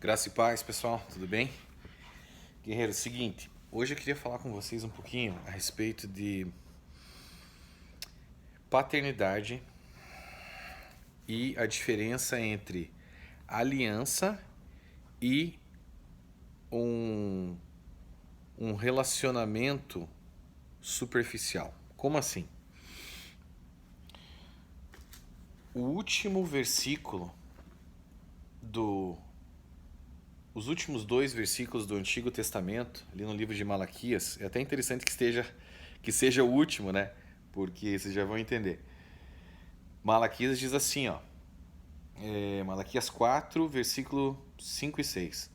Graça e paz, pessoal, tudo bem? Guerreiro, seguinte, hoje eu queria falar com vocês um pouquinho a respeito de paternidade e a diferença entre aliança e um, um relacionamento superficial. Como assim? O último versículo do Os últimos dois versículos do Antigo Testamento, ali no livro de Malaquias, é até interessante que seja o último, né? Porque vocês já vão entender. Malaquias diz assim, ó, Malaquias 4, versículo 5 e 6.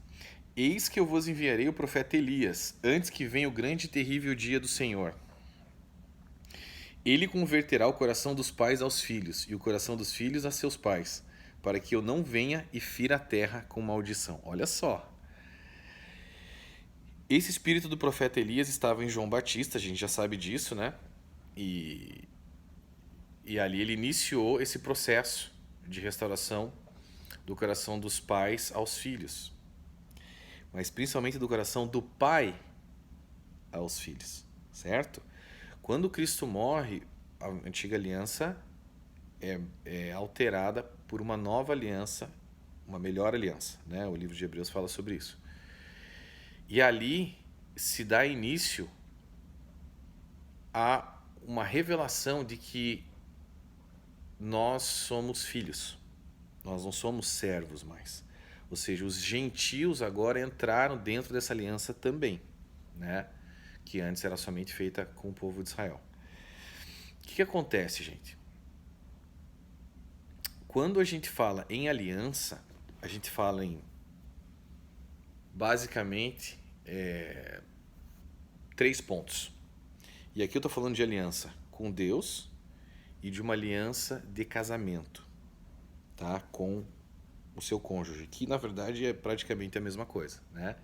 Eis que eu vos enviarei o profeta Elias, antes que venha o grande e terrível dia do Senhor. Ele converterá o coração dos pais aos filhos, e o coração dos filhos a seus pais, para que eu não venha e fira a terra com maldição. Olha só. Esse espírito do profeta Elias estava em João Batista, a gente já sabe disso, né? E, e ali ele iniciou esse processo de restauração do coração dos pais aos filhos, mas principalmente do coração do pai aos filhos, certo? Quando Cristo morre, a antiga aliança é alterada por uma nova aliança, uma melhor aliança, né? O livro de Hebreus fala sobre isso. E ali se dá início a uma revelação de que nós somos filhos, nós não somos servos mais. Ou seja, os gentios agora entraram dentro dessa aliança também, né? Que antes era somente feita com o povo de Israel. O que acontece, gente? Quando a gente fala em aliança, a gente fala em basicamente 3 pontos. E aqui eu estou falando de aliança com Deus e de uma aliança de casamento, tá? Com o seu cônjuge, que na verdade é praticamente a mesma coisa, né?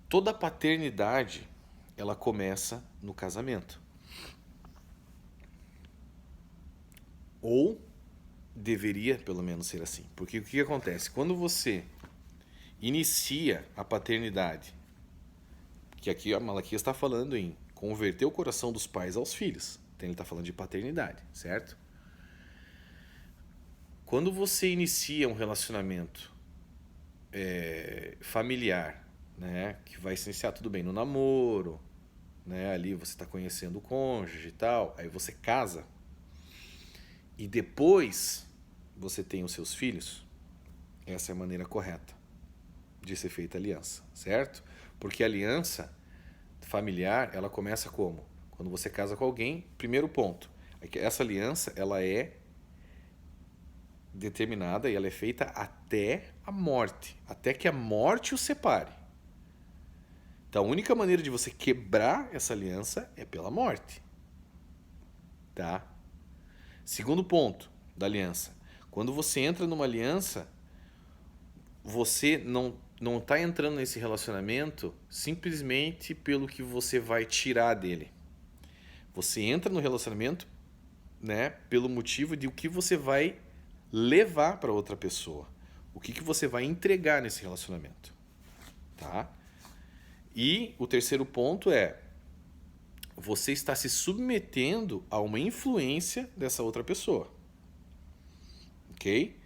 Toda paternidade, ela começa no casamento. Ou deveria, pelo menos, ser assim. Porque o que acontece? Quando você inicia a paternidade, que aqui a Malaquias está falando em converter o coração dos pais aos filhos. Então ele está falando de paternidade, certo? Quando você inicia um relacionamento familiar, né, que vai se iniciar tudo bem no namoro, né, ali você está conhecendo o cônjuge e tal, aí você casa e depois você tem os seus filhos, essa é a maneira correta de ser feita a aliança, certo? Porque a aliança familiar, ela começa como? Quando você casa com alguém, primeiro ponto, é que essa aliança, ela é determinada e ela é feita até a morte, até que a morte o separe. Então, a única maneira de você quebrar essa aliança é pela morte, tá? Segundo ponto da aliança, quando você entra numa aliança, você não está entrando nesse relacionamento simplesmente pelo que você vai tirar dele. Você entra no relacionamento, né, pelo motivo de o que você vai levar para outra pessoa. O que você vai entregar nesse relacionamento, tá? E o terceiro ponto é você está se submetendo a uma influência dessa outra pessoa. OK?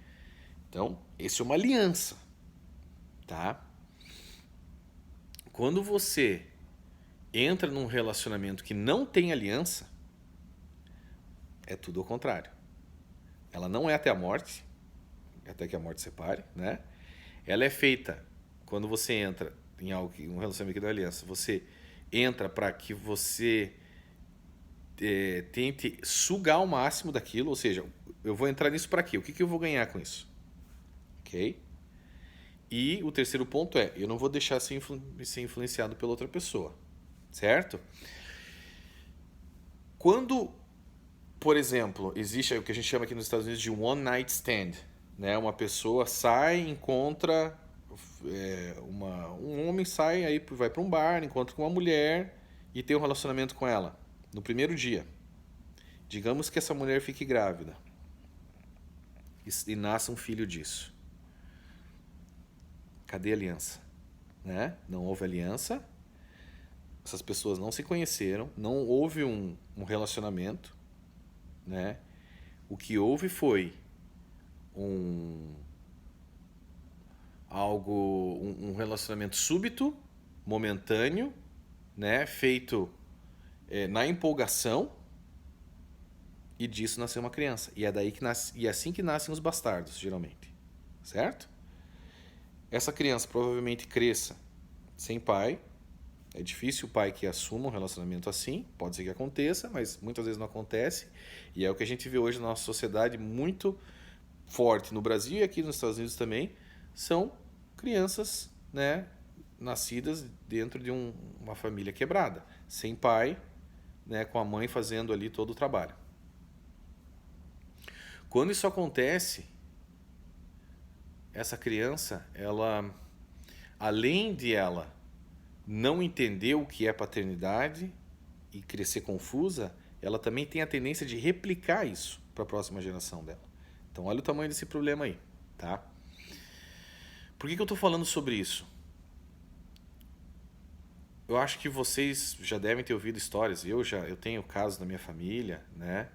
Então, isso é uma aliança, tá? Quando você entra num relacionamento que não tem aliança, é tudo ao contrário. Ela não é até a morte, até que a morte separe, né? Ela é feita quando você entra em algo, um relacionamento que não é aliança, você entra para que você tente sugar o máximo daquilo, ou seja, eu vou entrar nisso para quê? O que eu vou ganhar com isso? OK? E o terceiro ponto é, eu não vou deixar ser influenciado pela outra pessoa, certo? Quando, por exemplo, existe o que a gente chama aqui nos Estados Unidos de one night stand, né? Uma pessoa sai, encontra um homem sai aí vai para um bar, encontra com uma mulher e tem um relacionamento com ela no primeiro dia. Digamos que essa mulher fique grávida e nasça um filho disso. Cadê a aliança? Né? Não houve aliança, essas pessoas não se conheceram, não houve um relacionamento, né? O que houve foi um relacionamento súbito, momentâneo, né? Feito na empolgação, e disso nasceu uma criança. E é daí que nasce, e é assim que nascem os bastardos, geralmente, certo? Essa criança provavelmente cresça sem pai. É difícil o pai que assuma um relacionamento assim. Pode ser que aconteça, mas muitas vezes não acontece. E é o que a gente vê hoje na nossa sociedade muito forte no Brasil e aqui nos Estados Unidos também. São crianças, né, nascidas dentro de uma família quebrada. Sem pai, né, com a mãe fazendo ali todo o trabalho. Quando isso acontece, essa criança, ela, além de ela não entender o que é paternidade e crescer confusa, ela também tem a tendência de replicar isso para a próxima geração dela. Então olha o tamanho desse problema aí, tá? Por que eu estou falando sobre isso? Eu acho que vocês já devem ter ouvido histórias. Eu tenho casos na minha família, né?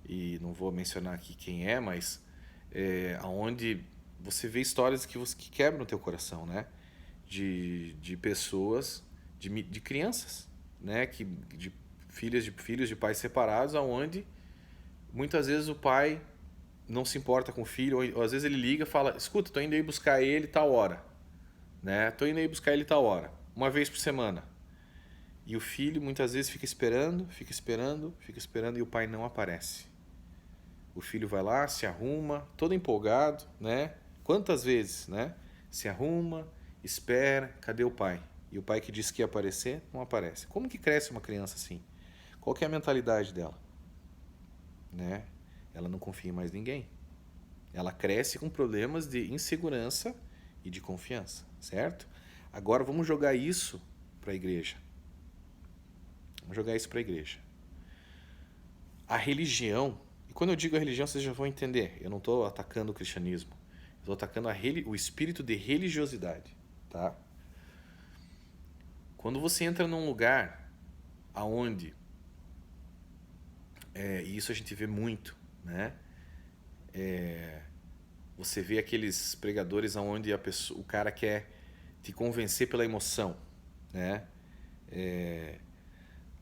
E não vou mencionar aqui quem é, mas aonde você vê histórias que quebram o teu coração, né? De pessoas, de crianças, né? De filhos de pais separados, aonde muitas vezes o pai não se importa com o filho, ou às vezes ele liga e fala: escuta, tô indo aí buscar ele tal hora, né? Tô indo aí buscar ele tal hora, uma vez por semana. E o filho muitas vezes fica esperando, e o pai não aparece. O filho vai lá, se arruma, todo empolgado, né? Quantas vezes, né? Se arruma, espera, cadê o pai? E o pai que disse que ia aparecer, não aparece. Como que cresce uma criança assim? Qual que é a mentalidade dela? Né? Ela não confia em mais ninguém. Ela cresce com problemas de insegurança e de confiança, certo? Agora vamos jogar isso para a igreja. Vamos jogar isso para a igreja. A religião, e quando eu digo a religião, vocês já vão entender. Eu não estou atacando o cristianismo. Estou atacando o espírito de religiosidade, tá? Quando você entra num lugar aonde, e isso a gente vê muito, né? Você vê aqueles pregadores aonde o cara quer te convencer pela emoção, né?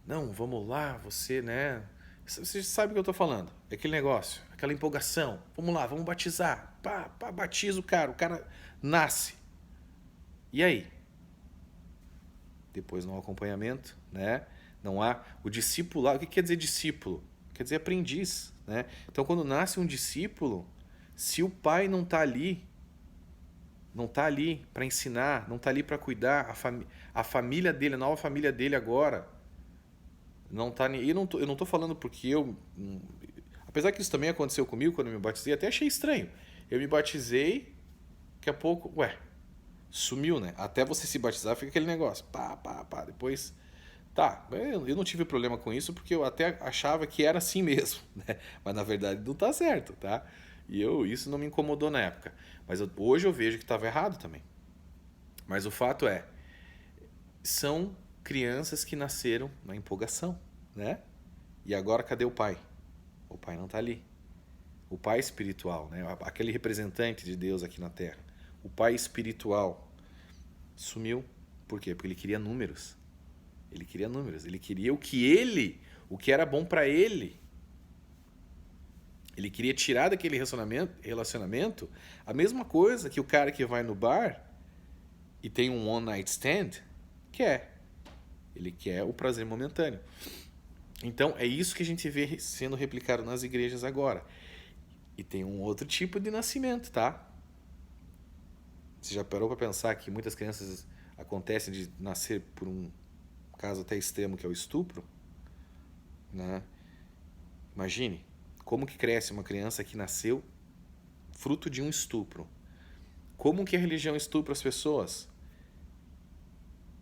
Não, vamos lá, você, né? Você sabe o que eu tô falando. É aquele negócio, aquela empolgação. Vamos lá, vamos batizar. Pá, batiza o cara nasce. E aí? Depois não há acompanhamento, né? Não há o discipulado. O que quer dizer discípulo? Quer dizer aprendiz, né? Então, quando nasce um discípulo, se o pai não está ali para ensinar, não está ali para cuidar, a família dele, a nova família dele agora, não tá. Eu não tô falando porque apesar que isso também aconteceu comigo quando eu me batizei, até achei estranho. Eu me batizei, daqui a pouco, sumiu, né? Até você se batizar fica aquele negócio, pá, depois. Tá, eu não tive problema com isso porque eu até achava que era assim mesmo, né? Mas na verdade não tá certo, tá? E isso não me incomodou na época. Mas hoje eu vejo que estava errado também. Mas o fato são crianças que nasceram na empolgação, né? E agora cadê o pai? O pai não tá ali. O pai espiritual, né? Aquele representante de Deus aqui na Terra. O pai espiritual sumiu. Por quê? Porque ele queria números. Ele queria o que era bom para ele. Ele queria tirar daquele relacionamento a mesma coisa que o cara que vai no bar e tem um one night stand quer. Ele quer o prazer momentâneo. Então, é isso que a gente vê sendo replicado nas igrejas agora. E tem um outro tipo de nascimento, tá? Você já parou para pensar que muitas crianças acontecem de nascer por um caso até extremo, que é o estupro? Né? Imagine como que cresce uma criança que nasceu fruto de um estupro. Como que a religião estupra as pessoas?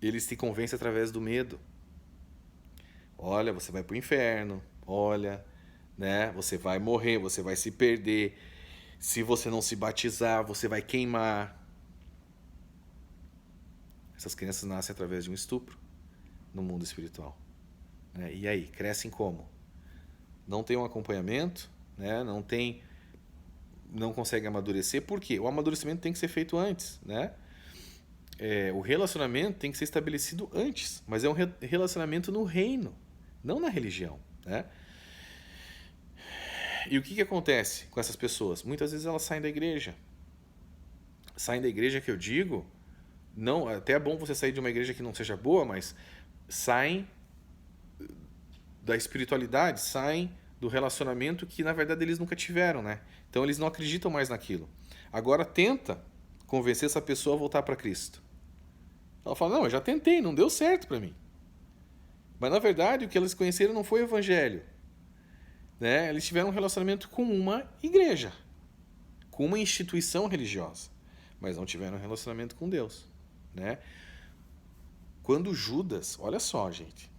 Eles te convencem através do medo. Olha, você vai pro inferno. Olha, né? Você vai morrer, você vai se perder. Se você não se batizar, você vai queimar. Essas crianças nascem através de um estupro no mundo espiritual. Né? E aí, crescem como? Não tem um acompanhamento, né? Não consegue amadurecer. Por quê? O amadurecimento tem que ser feito antes, né? O relacionamento tem que ser estabelecido antes, mas é um relacionamento no reino, não na religião, né? E o que acontece com essas pessoas? Muitas vezes elas saem da igreja. Saem da igreja, que eu digo, não, até é bom você sair de uma igreja que não seja boa, mas saem da espiritualidade, saem do relacionamento que na verdade eles nunca tiveram, né? Então eles não acreditam mais naquilo. Agora tenta convencer essa pessoa a voltar para Cristo. Ela fala: não, eu já tentei, não deu certo para mim. Mas na verdade o que eles conheceram não foi o evangelho, né? Eles tiveram um relacionamento com uma igreja, com uma instituição religiosa, mas não tiveram um relacionamento com Deus, né? Quando Judas, olha só, gente,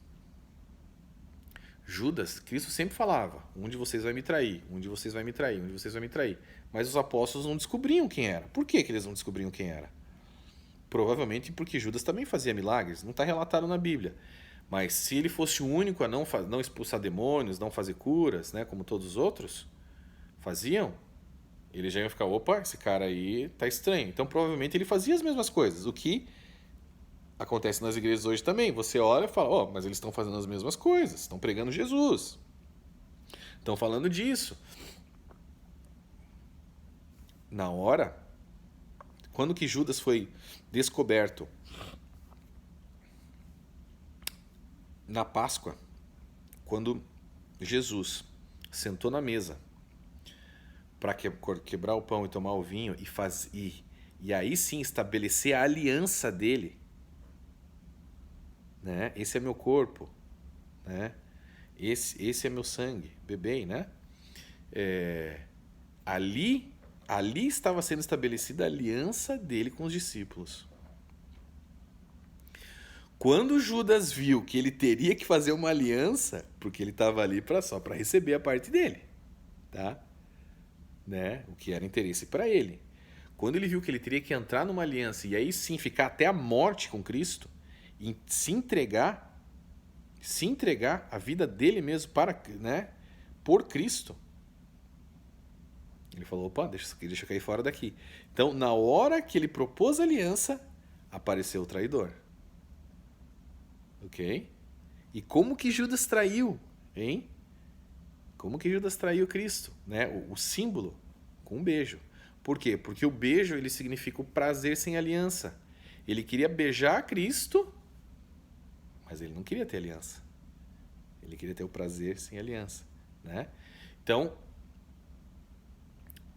Judas, Cristo sempre falava: um de vocês vai me trair, um de vocês vai me trair, um de vocês vai me trair. Mas os apóstolos não descobriam quem era. Por que eles não descobriam quem era? Provavelmente porque Judas também fazia milagres, não está relatado na Bíblia. Mas se ele fosse o único a não expulsar demônios, não fazer curas, né, como todos os outros faziam, ele já ia ficar: opa, esse cara aí tá estranho. Então provavelmente ele fazia as mesmas coisas. O que acontece nas igrejas hoje também. Você olha e fala: ó, mas eles estão fazendo as mesmas coisas, estão pregando Jesus, estão falando disso. Na hora, quando que Judas foi descoberto? Na Páscoa, quando Jesus sentou na mesa para quebrar o pão e tomar o vinho e aí sim estabelecer a aliança dele, né? Esse é meu corpo, né? Esse é meu sangue, bebei, né? Ali estava sendo estabelecida a aliança dele com os discípulos. Quando Judas viu que ele teria que fazer uma aliança, porque ele estava ali só para receber a parte dele, tá? Né? O que era interesse para ele. Quando ele viu que ele teria que entrar numa aliança e aí sim ficar até a morte com Cristo, e se entregar a vida dele mesmo para, né, por Cristo, ele falou: opa, deixa eu cair fora daqui. Então, na hora que ele propôs a aliança, apareceu o traidor. Ok? E como que Judas traiu, hein? Como que Judas traiu Cristo, né? O símbolo, com um beijo. Por quê? Porque o beijo, ele significa o prazer sem aliança. Ele queria beijar Cristo, mas ele não queria ter aliança. Ele queria ter o prazer sem aliança, né? Então,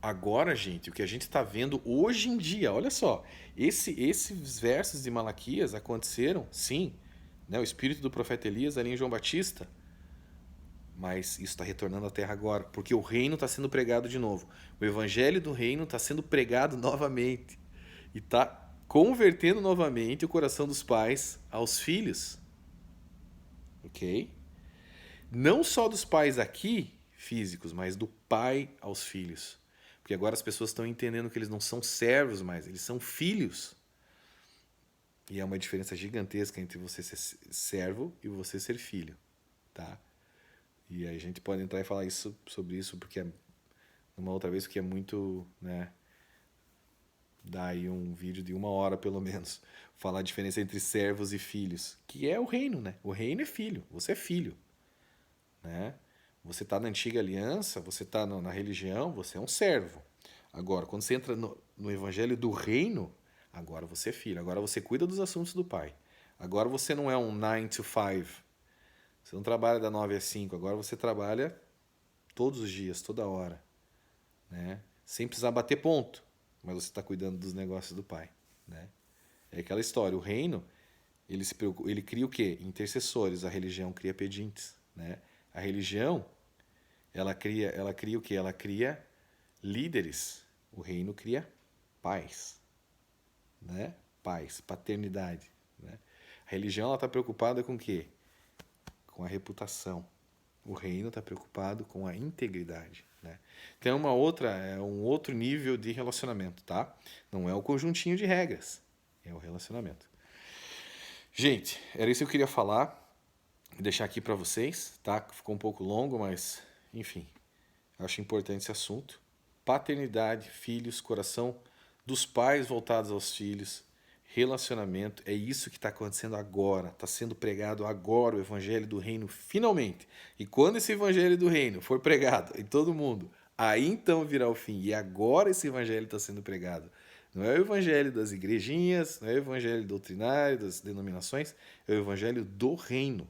agora, gente, o que a gente está vendo hoje em dia, olha só, esses versos de Malaquias aconteceram, sim, né? O espírito do profeta Elias ali em João Batista, mas isso está retornando à terra agora, porque o reino está sendo pregado de novo. O evangelho do reino está sendo pregado novamente e está convertendo novamente o coração dos pais aos filhos, ok? Não só dos pais aqui, físicos, mas do pai aos filhos. Porque agora as pessoas estão entendendo que eles não são servos mais, eles são filhos. E é uma diferença gigantesca entre você ser servo e você ser filho, tá? E a gente pode entrar e falar sobre isso porque uma outra vez, porque é muito, né? Dá aí um vídeo de 1 hora pelo menos, falar a diferença entre servos e filhos, que é o reino, né? O reino é filho, você é filho, né? Você está na antiga aliança, você está na religião, você é um servo. Agora, quando você entra no evangelho do reino, agora você é filho, agora você cuida dos assuntos do pai. Agora você não é um 9 to 5, você não trabalha da 9 às 5, agora você trabalha todos os dias, toda hora, né? Sem precisar bater ponto, mas você está cuidando dos negócios do pai, né? É aquela história, o reino, ele cria o quê? Intercessores, a religião cria pedintes, né? A religião, ela cria o quê? Ela cria líderes. O reino cria pais, né? Pais, paternidade, né? A religião, ela está preocupada com o quê? Com a reputação. O reino está preocupado com a integridade, né? Então é um outro nível de relacionamento, tá? Não é o conjuntinho de regras, é o relacionamento. Gente, era isso que eu queria falar, deixar aqui para vocês, tá? Ficou um pouco longo, mas enfim, acho importante esse assunto. Paternidade, filhos, coração dos pais voltados aos filhos, relacionamento, é isso que está acontecendo agora. Está sendo pregado agora o evangelho do reino, finalmente. E quando esse evangelho do reino for pregado em todo mundo, aí então virá o fim. E agora esse evangelho está sendo pregado. Não é o evangelho das igrejinhas, não é o evangelho doutrinário, das denominações, é o evangelho do reino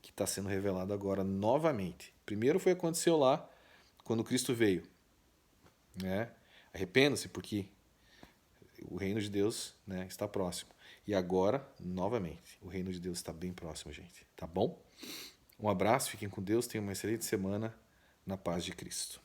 que está sendo revelado agora novamente. Primeiro foi aconteceu lá quando Cristo veio, né? Arrependa-se porque o reino de Deus, né, está próximo. E agora, novamente, o reino de Deus está bem próximo, gente. Tá bom? Um abraço, fiquem com Deus, tenham uma excelente semana na paz de Cristo.